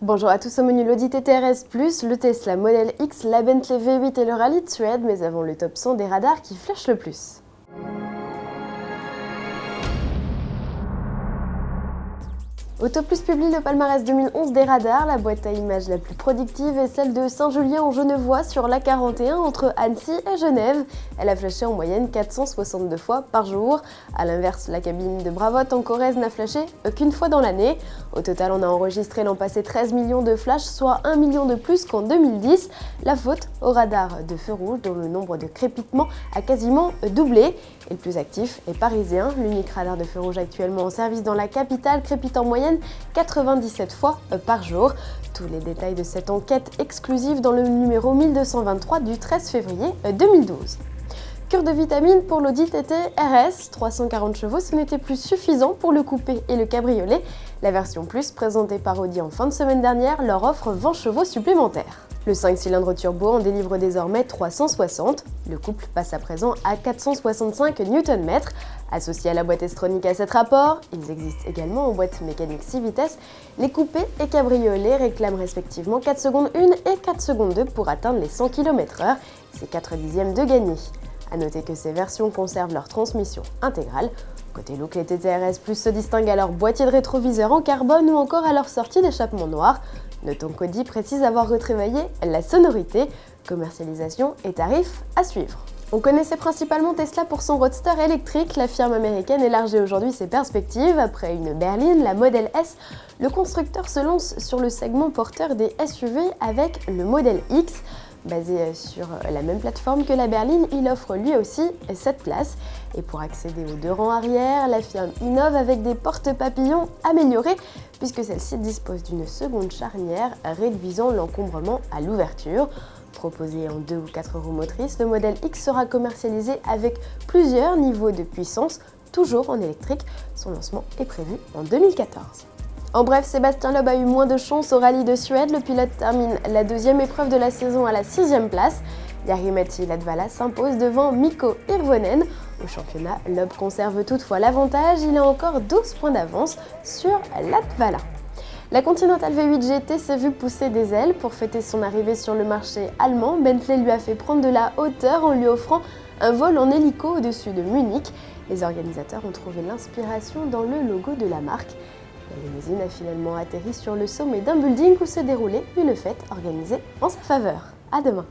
Bonjour à tous, au menu l'Audi TTRS+, le Tesla Model X, la Bentley V8 et le Rallye de Suède, mais avant le top 100 des radars qui flashent le plus. Autoplus publie le palmarès 2011 des radars. La boîte à images la plus productive est celle de Saint-Julien-en-Genevois sur l'A41 entre Annecy et Genève. Elle a flashé en moyenne 462 fois par jour. A l'inverse, la cabine de Bravotte en Corrèze n'a flashé qu'une fois dans l'année. Au total, on a enregistré l'an passé 13 millions de flashs, soit 1 million de plus qu'en 2010. La faute au radar de feu rouge dont le nombre de crépitements a quasiment doublé. Et le plus actif est parisien. L'unique radar de feu rouge actuellement en service dans la capitale crépite en moyenne 97 fois par jour. Tous les détails de cette enquête exclusive dans le numéro 1223 du 13 février 2012. Cure de vitamines pour l'Audi TT RS, 340 chevaux, ce n'était plus suffisant pour le coupé et le cabriolet. La version Plus, présentée par Audi en fin de semaine dernière, leur offre 20 chevaux supplémentaires. Le 5 cylindres turbo en délivre désormais 360. Le couple passe à présent à 465 Nm. Associés à la boîte S-Tronic à 7 rapports, ils existent également en boîte mécanique 6 vitesses. Les coupés et cabriolets réclament respectivement 4 secondes 1 et 4 secondes 2 pour atteindre les 100 km/h. C'est 4 dixièmes de gagné. A noter que ces versions conservent leur transmission intégrale. Côté look, les TTRS Plus se distinguent à leur boîtier de rétroviseur en carbone ou encore à leur sortie d'échappement noir. Notons qu'Audi précise avoir retravaillé la sonorité, commercialisation et tarifs à suivre. On connaissait principalement Tesla pour son roadster électrique. La firme américaine élargit aujourd'hui ses perspectives. Après une berline, la Model S, le constructeur se lance sur le segment porteur des SUV avec le Model X. Basé sur la même plateforme que la berline, il offre lui aussi 7 places. Et pour accéder aux 2 rangs arrière, la firme innove avec des porte-papillons améliorés puisque celle-ci dispose d'une seconde charnière réduisant l'encombrement à l'ouverture. Proposé en 2 ou 4 roues motrices, le Model X sera commercialisé avec plusieurs niveaux de puissance, toujours en électrique. Son lancement est prévu en 2014. En bref, Sébastien Loeb a eu moins de chance au Rallye de Suède. Le pilote termine la 2e épreuve de la saison à la 6e place. Jari-Matti Latvala s'impose devant Mikko Hirvonen. Au championnat, Loeb conserve toutefois l'avantage. Il a encore 12 points d'avance sur Latvala. La Continental V8 GT s'est vue pousser des ailes. Pour fêter son arrivée sur le marché allemand, Bentley lui a fait prendre de la hauteur en lui offrant un vol en hélico au-dessus de Munich. Les organisateurs ont trouvé l'inspiration dans le logo de la marque. La limousine a finalement atterri sur le sommet d'un building où se déroulait une fête organisée en sa faveur. À demain!